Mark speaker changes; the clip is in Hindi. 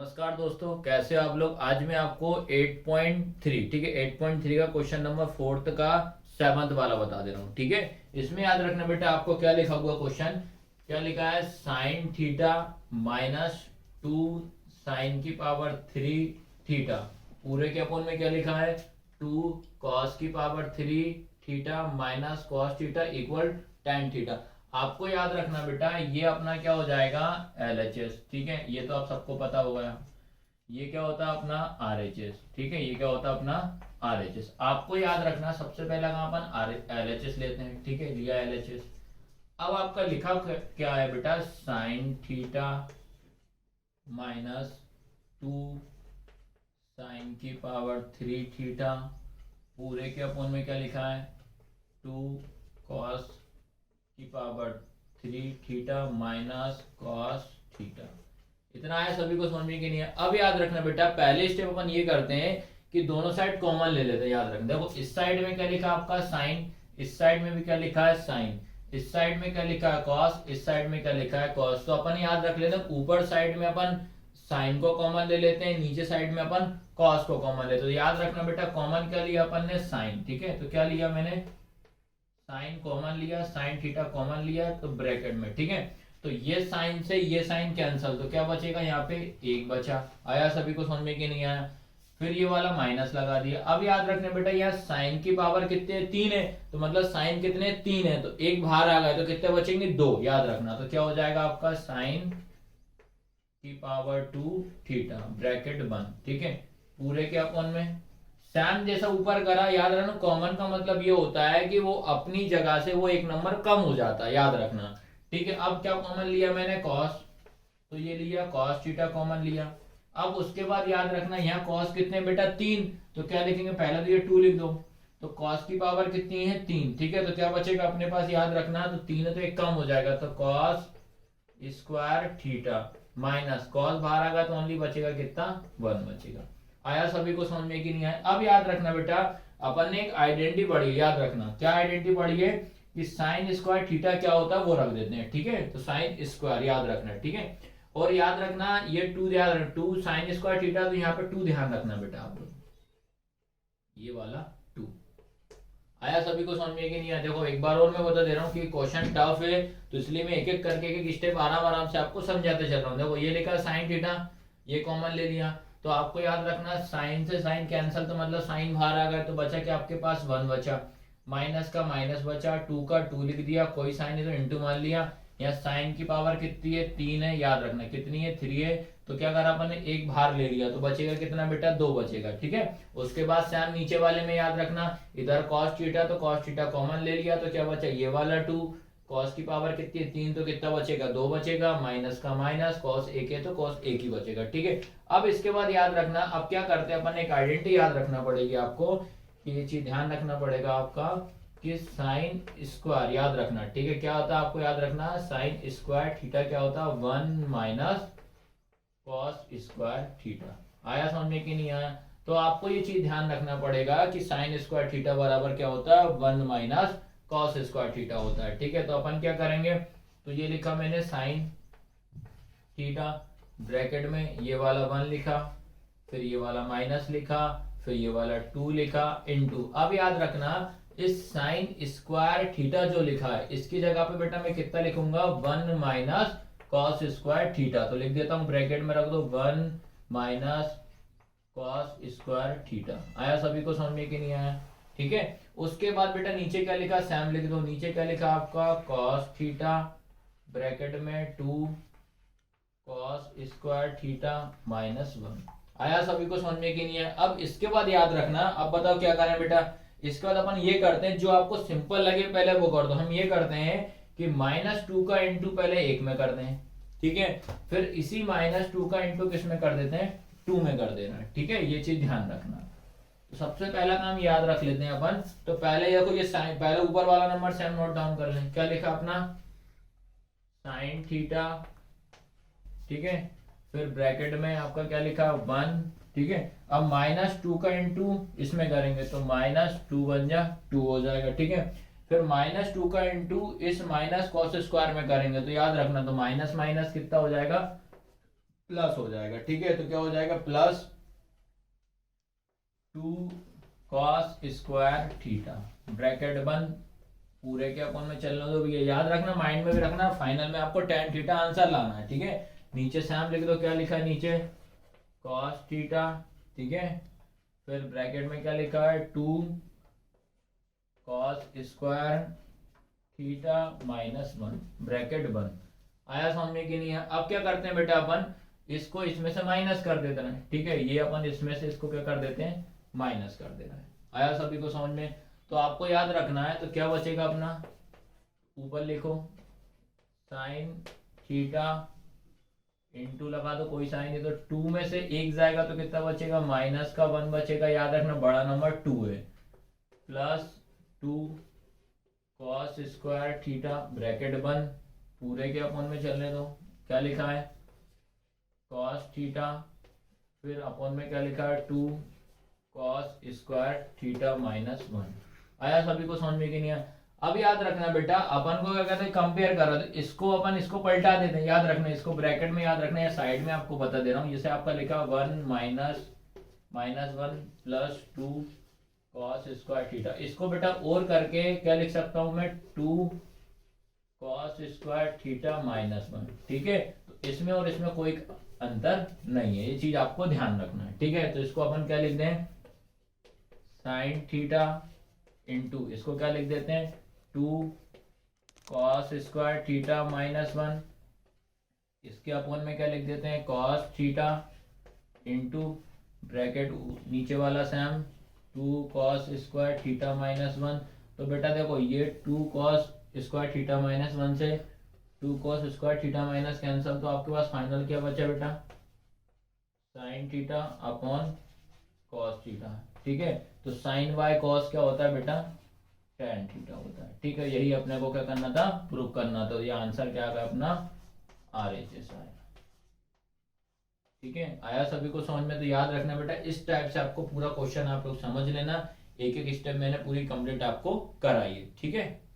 Speaker 1: नमस्कार दोस्तों, कैसे हो आप लोग। आज मैं आपको 8.3 ठीक है 8.3 का क्वेश्चन नंबर फोर्थ का सेवंथ वाला बता दे रहा हूँ। ठीक है, इसमें याद रखना बेटा, आपको क्या लिखा हुआ क्वेश्चन, क्या लिखा है, साइन थीटा माइनस 2 साइन की पावर 3 थीटा पूरे के अपोन में क्या लिखा है 2 कॉस की power 3 theta minus cos theta equal tan theta. आपको याद रखना बेटा, ये अपना क्या हो जाएगा LHS। ठीक है, ये तो आप सबको पता होगा। ये क्या होता है अपना RHS। ठीक है, ये क्या होता है अपना RHS। आपको याद रखना, सबसे पहला कहाँ अपन LHS लेते हैं। ठीक है, लिया LHS। अब आपका लिखा क्या है बेटा, साइन थीटा माइनस 2 साइन की पावर 3 थीटा पूरे के अपोन में क्या लिखा है 2 कॉस की power 3 theta minus cos theta. इतना है, सभी को समझ में कि नहीं है। अब याद रखना बेटा, पहले स्टेप अपन ये करते हैं कि दोनों साइड कॉमन ले लेते हैं। याद रखना, देखो इस साइड में क्या लिखा आपका साइन, इस साइड में भी क्या लिखा है साइन, इस साइड में क्या लिखा है कॉस, इस साइड में क्या लिखा है कॉस। तो अपन याद रख लेते हैं, ऊपर साइड में अपन साइन को कॉमन ले लेते हैं, नीचे साइड में अपन कॉस को कॉमन लेते हैं। तो याद रखना बेटा, कॉमन क्या लिया अपन ने साइन। ठीक है, तो क्या लिया मैंने साइन कॉमन लिया, साइन थीटा कॉमन लिया, तो ब्रैकेट में। ठीक है, तो ये साइन से ये साइन कैंसल, तो क्या बचेगा यहाँ पे एक बचा। आया सभी को समझ में कि नहीं आया। फिर ये वाला माइनस लगा दिया। अब याद रखने बेटा, यहाँ साइन की पावर कितने 3 है, तो मतलब साइन कितने 3 है, तो एक बाहर आ गए तो कितने बचेंगे 2। याद रखना, तो क्या हो जाएगा आपका साइन की पावर 2 थीटा ब्रैकेट बंद। ठीक है, पूरे के अपन में सैम जैसा ऊपर करा। याद रखना, कॉमन का मतलब ये होता है कि वो अपनी जगह से वो एक नंबर कम हो जाता है। याद रखना, ठीक है। अब क्या कॉमन लिया मैंने कॉस, तो ये लिया कॉस थीटा कॉमन लिया। अब उसके बाद याद रखना, यहाँ कॉस कितने बेटा 3, तो क्या लिखेंगे पहले तो ये 2 लिख दो, तो कॉस की पावर कितनी है 3। ठीक है, तो क्या बचेगा अपने पास, याद रखना, तो 3 है तो एक कम हो जाएगा, तो cos square theta minus cos बाहर आएगा तो ओनली बचेगा कितना 1 बचेगा। आया सभी को समझ में कि नहीं आया। अब याद रखना बेटा, अपन ने एक आइडेंटिटी पढ़ी है। याद रखना, क्या आइडेंटिटी पढ़ी है कि साइन स्क्वायर थीटा क्या होता है वो रख देते हैं। ठीक है, तो साइन स्क्वायर याद रखना। ठीक है, और याद रखना ये 2 याद रखना, 2 साइन स्क्वायर थीटा, तो यहाँ पे 2 ध्यान रखना बेटा आप लोग, ये वाला 2। आया सभी को समझ में कि नहीं आया। देखो एक बार और मैं बता दे रहा हूँ कि क्वेश्चन टफ है, तो इसलिए मैं एक एक करके एक स्टेप आराम आराम से आपको समझाते चल रहा हूँ। देखो ये लिखा साइन थीटा, ये कॉमन ले लिया, तो आपको याद रखना साइन से साइन कैंसल, तो मतलब साइन बाहर आ गया तो बचा क्या आपके पास 1 बचा, माइनस का माइनस बचा, 2 का 2 लिख दिया, कोई साइन है तो इंटू मान लिया। यहाँ साइन की पावर कितनी है 3 है, याद रखना कितनी है 3 है, तो क्या करा अपन ने एक बाहर ले लिया, तो बचेगा कितना बेटा 2 बचेगा। ठीक है, उसके बाद सैम नीचे वाले में याद रखना, इधर कॉस थीटा, तो कॉस थीटा कॉमन ले लिया, तो क्या बचा ये वाला 2, कॉस की पावर कितनी है 3, तो कितना बचेगा 2 बचेगा, माइनस का माइनस, कॉस 1 है तो कॉस 1 ही बचेगा। ठीक है, अब इसके बाद याद रखना, अब क्या करते हैं अपन, एक आइडेंटिटी याद रखना पड़ेगी आपको, कि ये चीज ध्यान रखना पड़ेगा आपका कि साइन स्क्वायर याद रखना। ठीक है, क्या होता है आपको याद रखना, साइन स्क्वायर थीटा क्या होता है 1 माइनस कॉस स्क्वायर थीटा। आया समझ में कि नहीं आया। तो आपको ये चीज ध्यान रखना पड़ेगा कि साइन स्क्वायर थीटा बराबर क्या होता है 1 माइनस कॉस स्क्वायर थीटा होता है। ठीक है, तो अपन क्या करेंगे, तो ये लिखा मैंने साइन थीटा ब्रैकेट में, ये वाला 1 लिखा, फिर ये वाला माइनस लिखा, फिर ये वाला 2 लिखा इनटू। अब याद रखना, इस साइन स्क्वायर थीटा जो लिखा है इसकी जगह पे बेटा मैं कितना लिखूंगा 1 माइनस कॉस स्क्वायर थीटा, तो लिख देता हूं ब्रैकेट में रख दो 1 माइनस कॉस स्क्वायर थीटा। आया सभी को समझ में कि नहीं आया। ठीक है, उसके बाद बेटा नीचे क्या लिखा सैम लिख दो, नीचे क्या लिखा आपका कॉस थीटा ब्रैकेट में 2 कॉस स्क्वायर थीटा माइनस 1। आया सभी को समझ में कि नहीं है। अब इसके बाद याद रखना, अब बताओ क्या करें बेटा, इसके बाद अपन ये करते हैं, जो आपको सिंपल लगे पहले वो कर दो। हम ये करते हैं कि -2 का इंटू पहले 1 में कर दें। ठीक है, फिर इसी -2 का इंटू किस में कर देते हैं 2 में कर देना। ठीक है, ये चीज ध्यान रखना। तो सबसे पहला काम याद रख लेते हैं अपन, तो पहले देखो ये साइन, पहले ऊपर वाला नंबर सैम नोट डाउन कर लें। क्या लिखा अपना साइन थीटा, ठीक है, फिर ब्रैकेट में आपका क्या लिखा 1। ठीक है, अब -2 का इंटू इसमें करेंगे तो -2 बन जा 2 हो जाएगा। ठीक है, फिर -2 का इंटू इस माइनस कॉस स्क्वायर में करेंगे, तो याद रखना, तो माइनस माइनस कितना हो जाएगा प्लस हो जाएगा। ठीक है, तो क्या हो जाएगा, plus 2 cos square theta, bracket बंद, पूरे के अपन में चलने दो भैया। याद रखना, माइंड में भी रखना, फाइनल में आपको tan थीटा आंसर लाना है। ठीक है, नीचे सैम लिख दो, क्या लिखा है नीचे, कॉस थीटा। ठीक है, फिर ब्रैकेट में क्या लिखा है, 2 कॉस स्क्वायर थीटा -1, ब्रैकेट बंद। आया समझ में कि नहीं है? अब क्या करते हैं बेटा, अपन इसको इसमें से माइनस कर देते हैं। ठीक है, ये अपन इसमें से इसको क्या कर देते हैं, माइनस कर देना है। आया सभी को समझ में? तो आपको याद रखना है, तो क्या बचेगा अपना, ऊपर लिखो साइन थीटा इंटू लगा दो, कोई साइन नहीं, तो 2 में से 1 जाएगा तो कितना बचेगा, -1 बचेगा। याद रखना बड़ा नंबर 2 है, plus 2 cos square theta, bracket बंद, पूरे के अपन में चलने दो, क्या लिखा है, कॉस थीटा, फिर अपन में क्या लिखा है, 2 कॉस स्क्वायर थीटा -1। आया सभी को समझ में कि नहीं आया? अब याद रखना बेटा, अपन को क्या कहते हैं, कंपेयर कर रहा है, तो इसको अपन इसको पलटा देते हैं। याद रखना, इसको ब्रैकेट में याद रखना, या साइड में आपको बता दे रहा हूँ। जैसे आपका लिखा 1 -1 प्लस 2 कॉस स्क्वायर थीटा, इसको बेटा और करके क्या लिख सकता हूँ मैं, 2 कॉस स्क्वायर थीटा -1। ठीक है, तो इसमें और इसमें कोई अंतर नहीं है, ये चीज आपको ध्यान रखना है। ठीक है, तो इसको अपन क्या लिख दें, साइन थीटा इंटू, इसको क्या लिख देते हैं, 2 कॉस स्क्वायर थीटा -1, इसके अपन में क्या लिख देते हैं, कॉस थीटा इंटू ब्रैकेट नीचे वाला सैम 2 कॉस स्क्वायर थीटा -1। तो बेटा देखो, ये 2 कॉस स्क्वायर थीटा -1 से 2 cos square theta minus cancel, तो आपके पास फाइनल क्या बचा बेटा, sine theta upon cos theta. ठीक है, तो साइन बाय कॉस क्या होता है बेटा, tan थीटा होता है। ठीक है, यही अपने को क्या करना था, प्रूव करना। तो ये आंसर क्या आ अपना, RHS आया। ठीक है, आया सभी को समझ में? तो याद रखना बेटा, इस टाइप से आपको पूरा क्वेश्चन आप लोग समझ लेना, एक एक स्टेप मैंने पूरी कंप्लीट आपको कराई है। ठीक है।